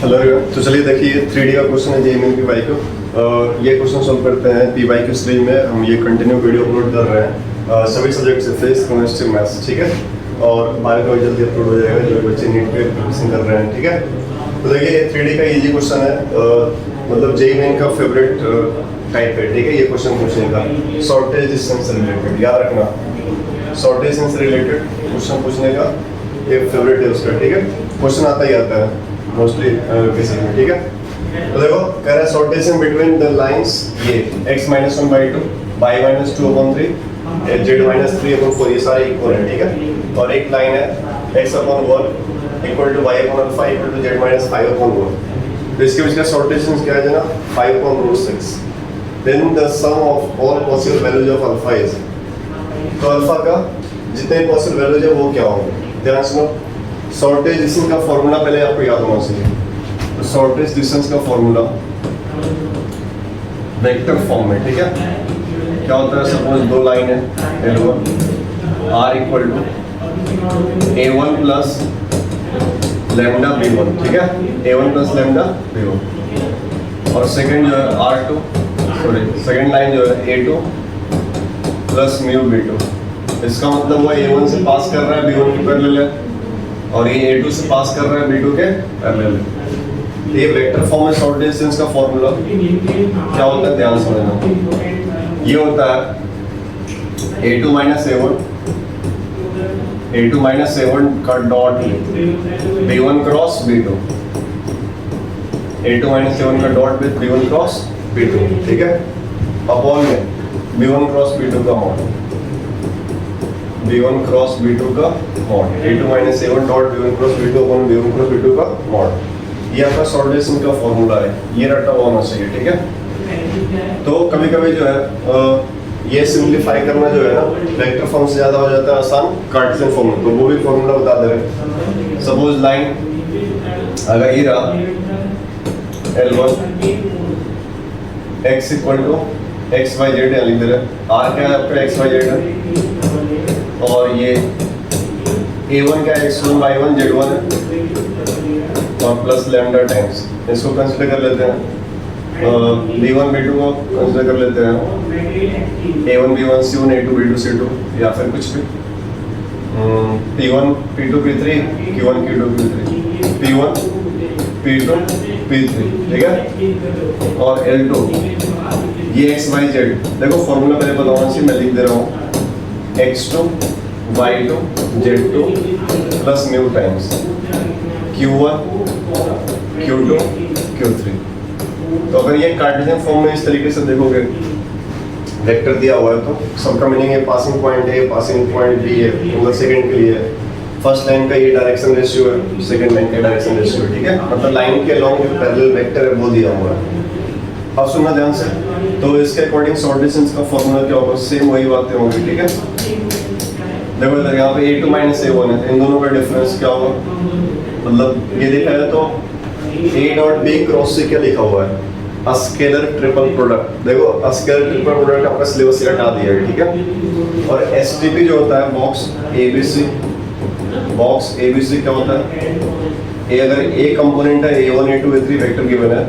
Hello everyone, तो चलिए देखिए 3D का क्वेश्चन है जेईई पी वाई को। ये क्वेश्चन सॉल्व करते हैं पी वाई की स्ट्रीम में। हम ये कंटिन्यू वीडियो अपलोड कर रहे हैं सभी सब्जेक्ट से, फिजिक्स केमिस्ट्री मैथ्स, ठीक है। और बायो का जल्दी अपलोड हो जाएगा जो बच्चे नीट पे प्रिपरेशन कर रहे हैं, ठीक है। तो देखिए 3D का इजी क्वेश्चन है, मतलब जेईई का फेवरेट टाइप है, ठीक है। ये क्वेश्चन पूछने का शॉर्टेज डिस्टेंस से रिलेटेड, याद रखना, शॉर्टेज डिस्टेंस से रिलेटेड क्वेश्चन पूछने का ये फेवरेट है उसका, ठीक है। क्वेश्चन आता ही आता है मोस्टली बेसिक में, ठीक है। तो देखो कह रहा है short distance between the lines ये x-1/2, y-2/3, z-3/4, ये सारे इक्वल है, ठीक है। और एक लाइन है x/1 equal to y/5 equal to z-5/1। तो इसके बीच का शॉर्ट डिस्टेंस क्या है जना, 5/6। Then the sum of all possible values of alpha is, तो अल्फा का जितने पॉसिबल वैल्यूज है वो क्या होंगे, ध्यान सुनो। शॉर्टेज डिस्टेंस का फॉर्मूला पहले आपको याद होना चाहिए। तो शॉर्टेज डिस्टेंस का फॉर्मूला वेक्टर फॉर्म में, ठीक है। क्या होता है, सपोज दो लाइन है L1 R equal to A1 plus lambda B1, ठीक है। A1 plus lambda B1। और सेकंड जो है R2, सॉरी सेकंड लाइन जो है A2 प्लस म्यू B2। इसका मतलब वो A1 से पास कर रहा है B1 के पैरेलल है, और ये A2 से पास कर रहा है B2 के पैरेलल है। ये वेक्टर फॉर्म में शॉर्ट डिस्टेंस का फॉर्मूला क्या होता है, ध्यान समझना। ये होता है A2 माइनस A1 का dot B1 cross B2, A2 minus A1 का dot with B1 cross B2, ठीक है। अपॉन में B1 क्रॉस B2 का मॉड, B1 क्रॉस B2 का mod, A2 minus A1 dot B1 cross B2 upon B1 cross B2 का mod. ये आपका short distance का फॉर्मूला है, ये रटा हुआ होना चाहिए, ठीक है। तो कभी कभी जो है ये सिंप्लीफाई करना जो है ना वेक्टर फॉर्म से ज़्यादा हो जाता है आसान कार्टेशियन फॉर्म में, तो वो भी फॉर्मूला बता दे रहे। सपोज लाइन अगर ये रहा L1 x equal to XYZ लिख दे रहे, R क्या है आपका XYZ है, और ये A1 क्या है x1 y1 z1 है, और प्लस लैम्डा टाइम्स, इसको कंसीडर कर लेते हैं। B1 B2 को कंसीडर कर लेते हैं, A1 B1 C1 A2 B2 C2, या फिर कुछ भी P1 P2 P3 Q1 Q2 Q3 P1 P2 P3, ठीक है। और L2 ये XYZ, देखो फॉर्मूला पहले बताऊंगा चाहिए, मैं लिख दे रहा हूँ x2 y2 z2 plus mu times q1 q2 q3। तो अगर ये कार्टेशियन फॉर्म में इस तरीके से देखोगे वेक्टर दिया हुआ है, तो सबका मीनिंग है passing point A passing point B है, मतलब सेकंड के लिए फर्स्ट लाइन का ये डायरेक्शन रेशियो है, सेकंड लाइन का डायरेक्शन रेशियो है, ठीक है। मतलब लाइन के लॉन्ग जो पैरेलल वेक्टर है वो दिया हुआ है। अब सुनना ध्यान से, तो इसके अकॉर्डिंग शॉर्ट डिस्टेंस का फॉर्मूला क्या होगा, सेम वही बातें होंगी, ठीक है। देखो इधर यहाँ पे A2 माइनस A1 है, इन दोनों का डिफरेंस क्या होगा, मतलब ये देखा है तो A डॉट B क्रॉस से क्या लिखा हुआ है, स्केलर ट्रिपल प्रोडक्ट। देखो स्केलर ट्रिपल प्रोडक्ट आपका सिलेबस से हटा दिया है, ठीक है। और STP जो होता है बॉक्स ABC क्या होता है, ए अगर A कंपोनेंट है A1 A2 A3 vector given है,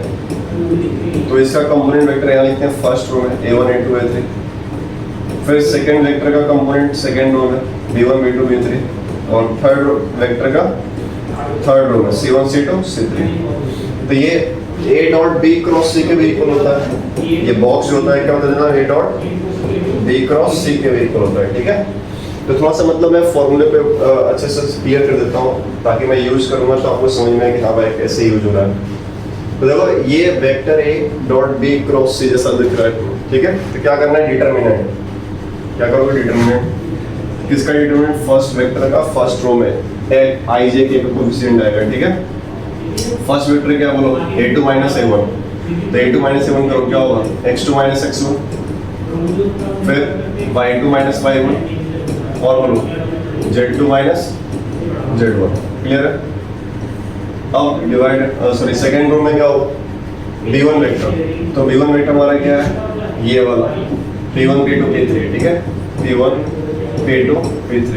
तो इसका कंपोनेंट वेक्टर यहाँ लिखते हैं फर्स्ट रो में A1 A2 A3, फिर सेकंड वेक्टर का कंपोनेंट सेकंड रो में B1 B2 B3, और थर्ड वेक्टर का थर्ड रो में C1 C2 C3। तो ये A dot B cross C के भी इक्वल होता है, ये बॉक्स जो होता है क्या होता है, A dot B cross C के भी इक्वल होता है, ठीक है। तो थोड़ा सा मतलब मैं फॉर्मूले पे अच्छे से क्लियर कर देता हूँ, ताकि मैं यूज करूँगा तो आपको समझ में आए कि हाँ भाई कैसे यूज हो रहा है। तो देखो ये vector A dot B cross C जैसा दिख रहा है, ठीक है। तो क्या करना है, डिटरमिनेंट, क्या करोगे डिटरमिनेंट, किसका डिटरमिनेंट, फर्स्ट वेक्टर का फर्स्ट रो में ij के कोएफिशिएंट आएगा, ठीक है। फर्स्ट वेक्टर क्या बोलो, A2 माइनस A1, तो A2 माइनस A1 करो क्या होगा, x2 माइनस x1, फिर y2 माइनस y1, और बोलो z2 माइनस z1, क्लियर है। अब डिवाइड सॉरी सेकंड रो में क्या होगा, B1 वेक्टर, तो B1 वेक्टर हमारा क्या है, ये वाला P1 P2 P3, ठीक है। P1 P2 P3,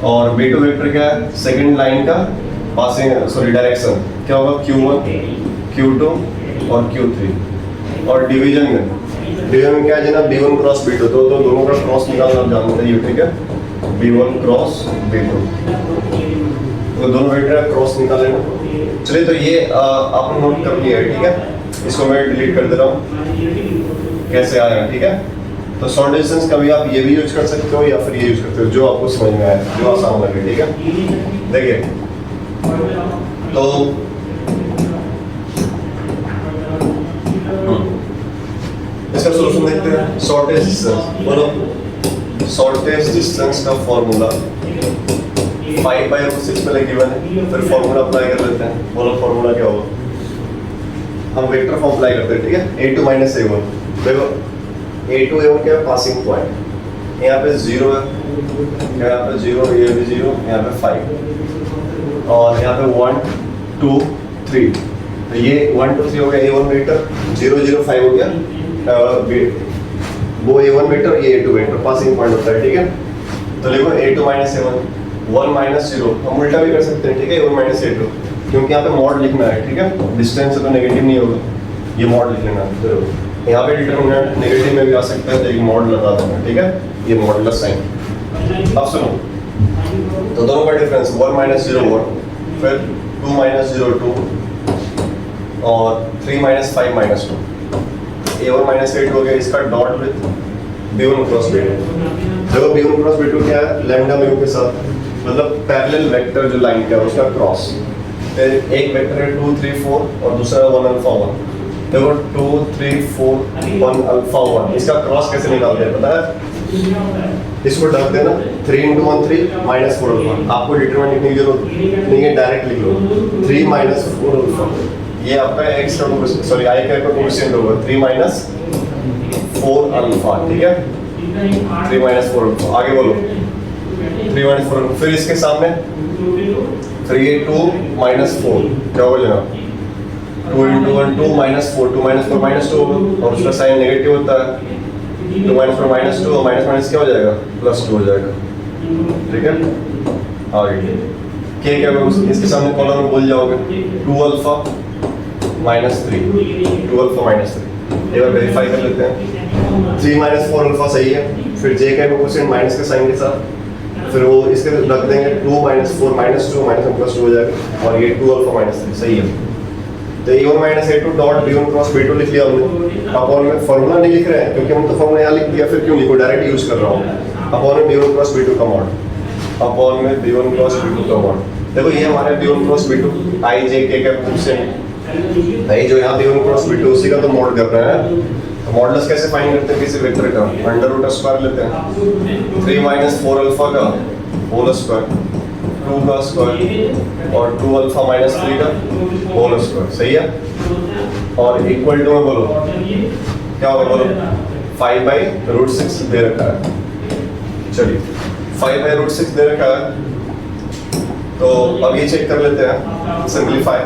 और B2 वेक्टर क्या है, सेकंड लाइन का पासिंग सॉरी डायरेक्शन, क्या होगा Q1 Q2 और Q3। और डिवीजन में क्या है ना B1 क्रॉस B2, तो दोनों का क्रॉस निकालना आप जानते हैं, ठीक है, B1 क्रॉस B2, तो दोनों वेक्टर का क्रॉस निकाल लेना। चलिए तो ये आपने नोट कर लिया है, ठीक है, इसको मैं डिलीट कर दे रहा हूँ, कैसे आया, ठीक है। तो शॉर्ट डिस्टेंस कभी आप ये भी यूज कर सकते हो या फिर ये यूज करते हो, जो आपको समझ में आए, जो आसान लगे, ठीक है। देखिए तो इसका सॉल्यूशन देखते हैं। शॉर्टेस्ट डिस्टेंस, बोलो शॉर्टेस्ट डिस्टेंस का फॉर्मूला 5/√6 पहले गिवन है, फिर फॉर्मूला अप्लाई कर लेते हैं। बोलो फॉर्मूला क्या होगा, हम वेक्टर फॉर्म अप्लाई करते हैं, ठीक है। A2 - A1, देखो A2 A1 क्या है, पासिंग पॉइंट, यहाँ पे 0 है, यहाँ पे 0, ये भी 0, यहाँ पे 5 और यहाँ पे 1 2 3, तो ये 1 2 3 हो गया A1 वेक्टर, 0 0 5 हो गया वो A1 वेक्टर, ये A2 वेक्टर पासिंग पॉइंट होता है, ठीक है। तो देखो A2 - A1, 1 - 0, हम उल्टा भी कर सकते हैं, ठीक है, A1 - A2, क्योंकि यहाँ पे मॉड लिखना है, ठीक है, डिस्टेंस से तो नेगेटिव नहीं होगा, ये मॉड लिख लेना है। यहाँ पे डिटरमिनेंट नेगेटिव में भी आ सकता है, तो एक मॉड लगा देना, ठीक है, ये मॉडुलस साइन। अब सुनो, तो दोनों का डिफरेंस 1 - 0 1, फिर 2 - 0 2 और 3 - 5 - 2, A1 - A2 हो गया, इसका dot with B1 cross B2। देखो B1 क्रॉस B2 क्या है, लैम्डा म्यू के साथ, मतलब पैरेलल वेक्टर जो लाइन का है उसका क्रॉस, फिर एक वेक्टर है 2 3 4 और दूसरा 1 अल्फा 1। देखो 2 3 4 1 अल्फा 1, इसका क्रॉस कैसे निकालते हैं पता है, इसको ढक देना, 3 × 1 3 -4 अल्फा, आपको डिटरमिनेंट लिखने की जरूरत नहीं है, डायरेक्ट लिख लो 3 - 4 अल्फा, ये आपका x का सॉरी i का कोएफिशिएंट होगा 3 - 4 अल्फा, ठीक है, 3 - 4 अल्फा। आगे बोलो 3 - 4 अल्फा, फिर इसके सामने, फिर ये 2 - 4, क्या होगा जनाब, 2 × 1 2 - 4, 2 - 4 -2 होगा, और उसका साइन नेगेटिव होता है, 2 - 4 -2 और माइनस क्या हो जाएगा, +2 हो जाएगा, ठीक है। आगे क्या इसके सामने कॉलम में बोल जाओगे 2 अल्फा -3, 2 अल्फा -3, एक बार वेरीफाई कर लेते हैं, 3 - 4 अल्फा सही है, फिर j का कोएफिशिएंट माइनस के साइन के साथ, फिर वो इसके रख देंगे 2 - 4 -2 -1 +2 हो जाएगा, और ये 2 अल्फा -3 सही है। तो A1 - A2 dot B1 cross B2 लिख लिया हमने। अपॉन में फॉर्मूला नहीं लिख रहे हैं, क्योंकि हम तो फॉर्मूला यहाँ लिख दिया, फिर क्यों लिखो, डायरेक्ट यूज कर रहा हूँ। अपॉन में B1 क्रॉस B2 का मॉड, अपॉन में B1 क्रॉस B2 का मॉड, देखो ये हमारे B1 cross B2 i j k का कोएफिशिएंट भाई, जो यहाँ B1 क्रॉस B2 उसी का तो मॉड कर रहे हैं। तो मॉडुलस कैसे फाइंड करते हैं किसी वेक्टर का, √² लेते हैं, 3 - 4 अल्फा का होल स्क्वायर, 2 का स्क्वायर और 2 अल्फा -3 का होल स्क्वायर, सही है। और इक्वल टू में बोलो क्या होगा, बोलो 5/√6 दे रखा है, चलिए 5/√6 दे रखा है, तो अब ये चेक कर लेते हैं, simplify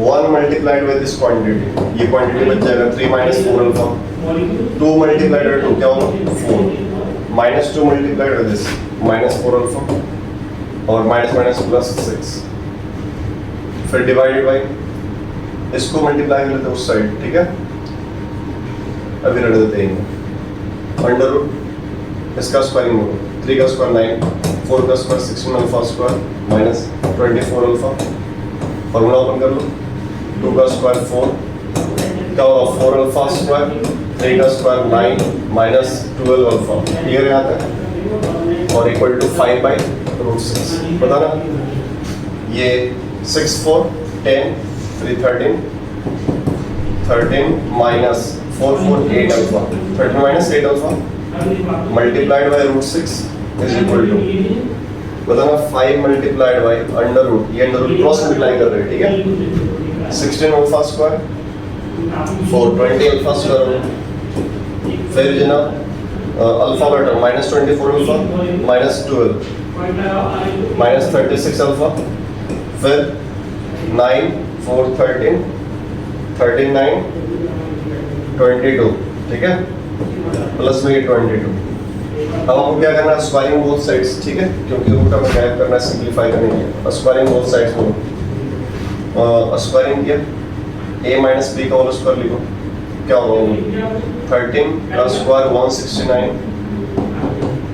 1 multiplied with this quantity, ये क्वांटिटी बच जाएगा 3 - 4 अल्फा, 2 मल्टीप्लाइड विद 2 क्या होगा 4, -2 मल्टीप्लाइड विद दिस -4 अल्फा और माइनस +6, फिर डिवाइडेड बाई, इसको मल्टीप्लाई कर लेते हैं उस साइड, ठीक है, अभी रख देते हैं अंडर रूट इसका स्क्वायरिंग होगा, 3 का स्क्वायर 9, 4 का square 16 alpha square -24 alpha, formula open कर लो, 2 का स्क्वायर 4 क्या होगा 4 अल्फा स्क्वायर, 3 का स्क्वायर 9 -12 अल्फा, क्लियर है यहाँ तक, और इक्वल टू 5/√6, पता ना, ये 6 4 10 3 13 13 -4 4 8 alpha, 13 -8 alpha multiplied by √6 is equal to, बताना 5 मल्टीप्लाइड बाय अंडर रूट, ये अंडर रूट क्रॉस मल्टीप्लाई कर रहे हैं, ठीक है, 16 अल्फा स्क्वायर 420 अल्फा स्क्वायर, फिर जनाब अल्फा का टर्म -24 अल्फा -12 -36 अल्फा, फिर 9 4 13 13 9 22, ठीक है, प्लस में ये 22। अब हमको क्या करना है, स्क्वायरिंग बोथ साइड्स, ठीक है, क्योंकि रूट हमें गायब करना है, सिंपलीफाई करनी है, स्क्वायरिंग बोथ साइड्स बोलो, स्क्वायरिंग किया, a माइनस बी का होल स्क्वायर लिखो, क्या होगा 13 का स्क्वायर 169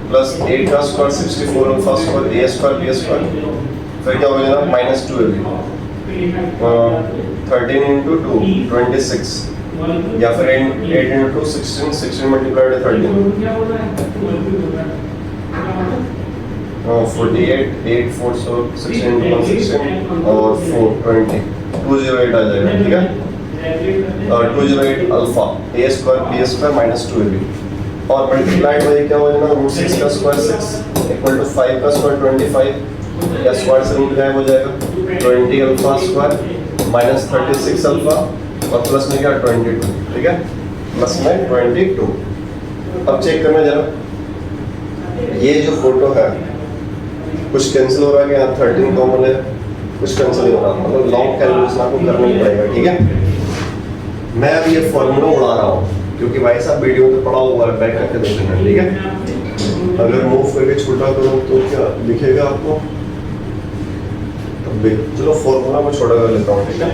प्लस 8 का square 64 alpha square a square b square, फिर क्या हो जाएगा माइनस 2ab, 13 इंटू 2 26 या फिर 8 इंटू 16 16 मल्टीप्लाइड 13 48 8 4 so 16 into 116 और 4 20 208 आ जाएगा, ठीक है। 208 alpha a square b square minus 2ab और मल्टीप्लाइड बाय क्या हो जाएगा रूट 6 का स्क्वायर 6 इक्वल टू 5 का स्क्वायर 25 या स्क्वायर से रूट गायब हो जाएगा 20 अल्फा स्क्वायर माइनस 36 अल्फा और प्लस में क्या 22, ठीक है, प्लस में 22। अब चेक करना जरा, ये जो फोटो है कुछ कैंसिल हो रहा है कि यहाँ 13 कॉमन है, कुछ कैंसिल नहीं हो रहा, मतलब लॉन्ग कैलकुलेशन आपको करना ही पड़ेगा, ठीक है। मैं अब ये फॉर्मूला उड़ा रहा हूँ क्योंकि भाई साहब वीडियो में पड़ा हुआ है, बैक करके देख लेना, ठीक है। अगर मूव करके छोटा करूँ तो क्या दिखेगा आपको, चलो फॉर्मूला में छोटा कर लेता हूँ, ठीक है।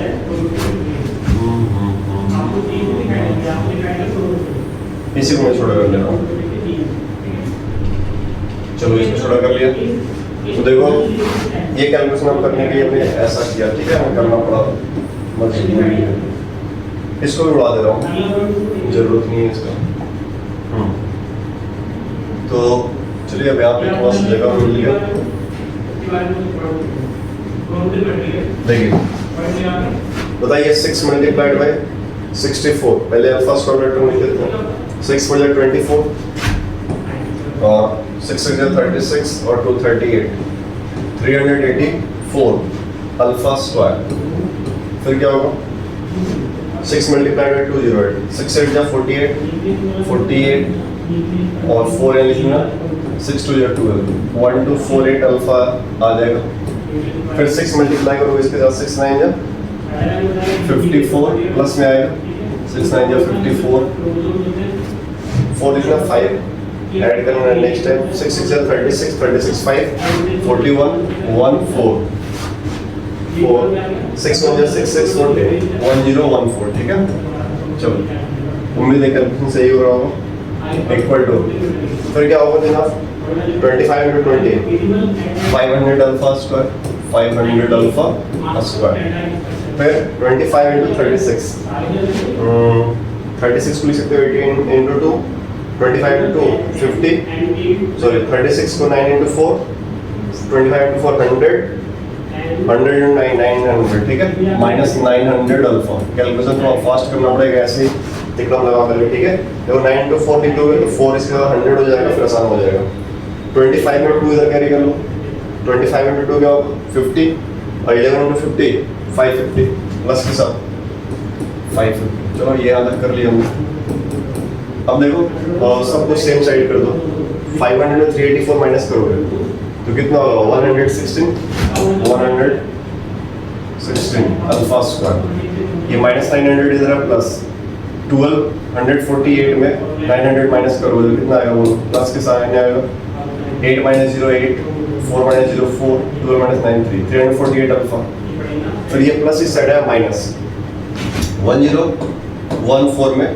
इसी को मैं छोटा कर ले रहा हूँ, चलो इसको छोटा कर लिया। तो देखो ये कैलकुलेशन हम करने के लिए हमने ऐसा किया, ठीक है, हमें करना पड़ा, मजबूरी है। इसको भी उड़ा दे रहा हूँ, जरूरत नहीं है इसका। तो चलिए अब यहाँ पे थोड़ा सा जगह मिल लिया, देखिए बताइए 6 मल्टीप्लाइड बाय 64, पहले अल्फा स्क्वायर लेटर लिख देते हैं, 6 for 24 और 6 6 36 और 2 38 384 अल्फा स्क्वायर, फिर क्या होगा 6 मल्टीप्लाइड बाय 208 6 8 जा 48 48 और 4 है लिखना 6 2 जा 12 1248 अल्फा आ जाएगा। फिर 6 मल्टीप्लाई करोगे इसके साथ 6 9 जा 54 प्लस में आएगा 6 9 जा 54 4 लिखना 5 ऐड करना नेक्स्ट टाइम 6 6 जा 36 36 5 41 1 4 4 6 1 जा 6 6 40 1014, ठीक है। चलो उम्मीद है कैलकुलेशन सही हो रहा होगा, इक्वल टू फिर क्या होगा जनाब 25 into 20 500 alpha square 500 alpha square, फिर 25 into 36 36 को लिख सकते हो 18 into 2 25 into 50 सॉरी 36 को 9 into 4 25 into 4 100 100 into 9 900, ठीक है, माइनस 900 अल्फा। कैलकुलेशन थोड़ा फास्ट करना पड़ेगा, ऐसे ही तिकड़म लगा कर, ठीक है। देखो 9 into 4 लिखोगे तो 4 इसके बाद 100 हो जाएगा, फिर आसान हो जाएगा। 25 में 2 इधर कैरी कर लो, 25 into 2 क्या होगा 50 और 11 into 50 550 प्लस के साथ 550, चलो ये याद कर लिया हमने। अब देखो सब कुछ सेम साइड कर दो, 500 में 384 माइनस करोगे तो कितना होगा 116 अल्फा स्क्वायर, ये माइनस 900 इधर है प्लस 1248 में 900 माइनस करोगे तो कितना आएगा, वो प्लस के साथ आएगा 8 minus 0 8 4 minus 0 4 12 minus 9 3 348 अल्फा, फिर ये प्लस इस साइड है माइनस 1014 में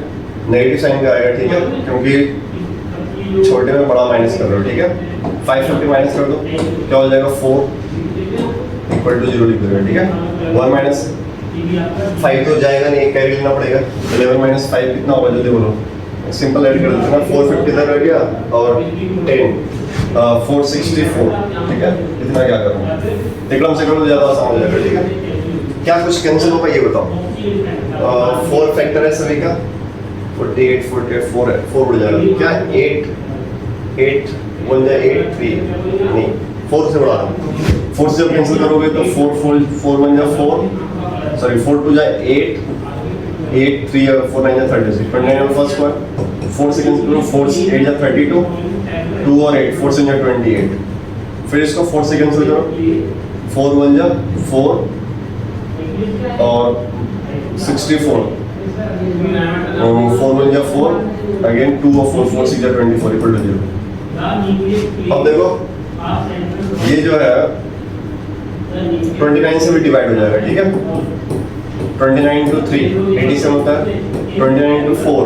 नेगेटिव साइन का आएगा, ठीक है, क्योंकि छोटे में बड़ा माइनस कर रहे हो, ठीक है। 550 माइनस कर दो क्या हो जाएगा 4 इक्वल टू 0 लिख दो, ठीक है। 1 minus 5 तो जाएगा नहीं, कैरी लेना पड़ेगा, 11 minus 5 कितना होगा जल्दी बोलो, सिंपल ऐड कर देते हैं ना, 450 इधर रह गया और 10 464, ठीक है। इतना क्या करूँ, एकदम से करो तो ज़्यादा आसान हो जाएगा, ठीक है। क्या कुछ कैंसिल होगा ये बताओ, 4 फैक्टर है सभी का 48 48 4 है, 4 बढ़ जाएगा क्या 8 8 1 जाए 8 3 नहीं 4 से बढ़ा रहा हूँ, 4 से जब कैंसिल करोगे तो 4 1 जाए 4 सॉरी 4 2 जाए 8 8 3 और 4 9 जाए 36 29 अल्फा स्क्वायर, 4 से कैंसिल करो 4 8 जाए 32 2 और 8 4 से जाए 28, फिर इसको 4 से कैंसिल करो 4 1 जाए 4 और 64 4 1 जाए 4 अगेन 2 और 4 4 6 जाए 24 इक्वल टू 0। अब देखो ये जो है 29 से भी डिवाइड हो जाएगा, ठीक है। 29 into 3 87 होता है, 29 into 4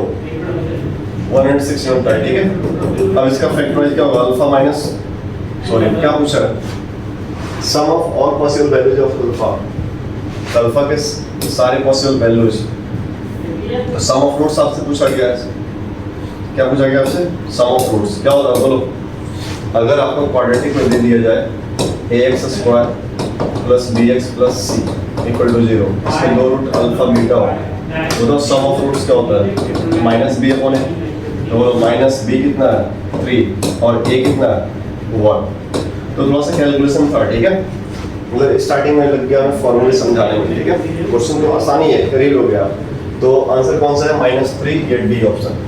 160 होता है, ठीक है। अब इसका फैक्टराइज क्या होगा, अल्फा माइनस, सॉरी क्या पूछा है, sum of all possible values of alpha, alpha के सारे पॉसिबल वैल्यूज, तो सम ऑफ रूट्स आपसे पूछा गया है, क्या पूछा गया आपसे, सम ऑफ रूट्स क्या होता है बोलो। अगर आपको क्वाड्रेटिक में दे दिया जाए ax square plus bx plus c equal to 0, इसके दो रूट अल्फा बीटा हो, तो सम ऑफ रूट्स क्या होता है, माइनस बी अपॉन ए, तो बोलो माइनस बी कितना है 3 और a कितना है 1। तो थोड़ा सा कैलकुलेशन था, ठीक है, मतलब स्टार्टिंग में लग गया मैं फॉर्मूले समझाने में, ठीक है। क्वेश्चन तो आसानी है, कर ही लोगे आप। तो आंसर कौन सा है, -3, ये डी ऑप्शन।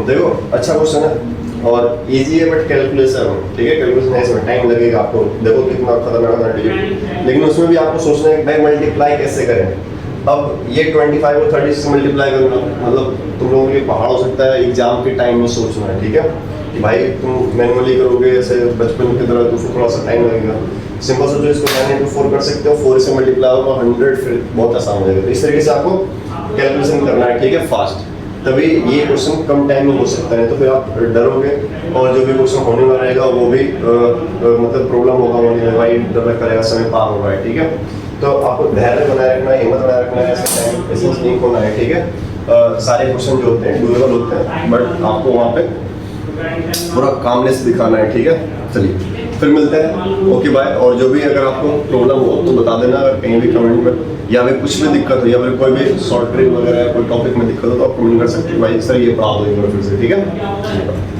देखो अच्छा क्वेश्चन है और इजी है, बट कैलकुलेशन, ठीक है, कैलकुलेशन है, इसमें टाइम लगेगा आपको, देखो कितना खतरनाक है, लेकिन उसमें भी आपको सोचना है कि भाई मल्टीप्लाई कैसे करें। अब ये 25 और 30 से मल्टीप्लाई करना मतलब तुम लोगों के लिए पहाड़ हो सकता है, एग्जाम के टाइम में सोचना है, ठीक है, कि भाई तुम मैनुअली करोगे ऐसे बचपन की तरह तो उसको थोड़ा सा टाइम लगेगा। सिंपल सोचो, इसको 9 into 4 कर सकते हो, 4 से मल्टीप्लाई होगा 100, फिर बहुत आसान हो जाएगा। तो इस तरीके से आपको कैलकुलेशन करना है, ठीक है, फास्ट, तभी ये क्वेश्चन कम टाइम में हो सकता है, तो फिर आप डरोगे और जो भी क्वेश्चन होने वाला रहेगा वो भी मतलब प्रॉब्लम होगा होने में, भाई डर करेगा, समय पार हो रहा है, ठीक है। तो आपको धैर्य बनाए रखना है, हिम्मत बनाए रखना है, ऐसे टाइम ऐसे नहीं होना है, ठीक है। सारे क्वेश्चन जो होते हैं डूएबल होते हैं, बट आपको वहाँ पे पूरा कामनेस दिखाना है, ठीक है। चलिए फिर मिलते हैं, ओके बाय। और जो भी अगर आपको प्रॉब्लम हो तो बता देना, अगर कहीं भी कमेंट में, या फिर कुछ भी दिक्कत हो, या फिर कोई भी शॉर्ट ट्रिक वगैरह कोई टॉपिक में दिक्कत हो तो आप कमेंट कर सकते हो, भाई सर ये पढ़ा दो एक बार फिर से, ठीक है।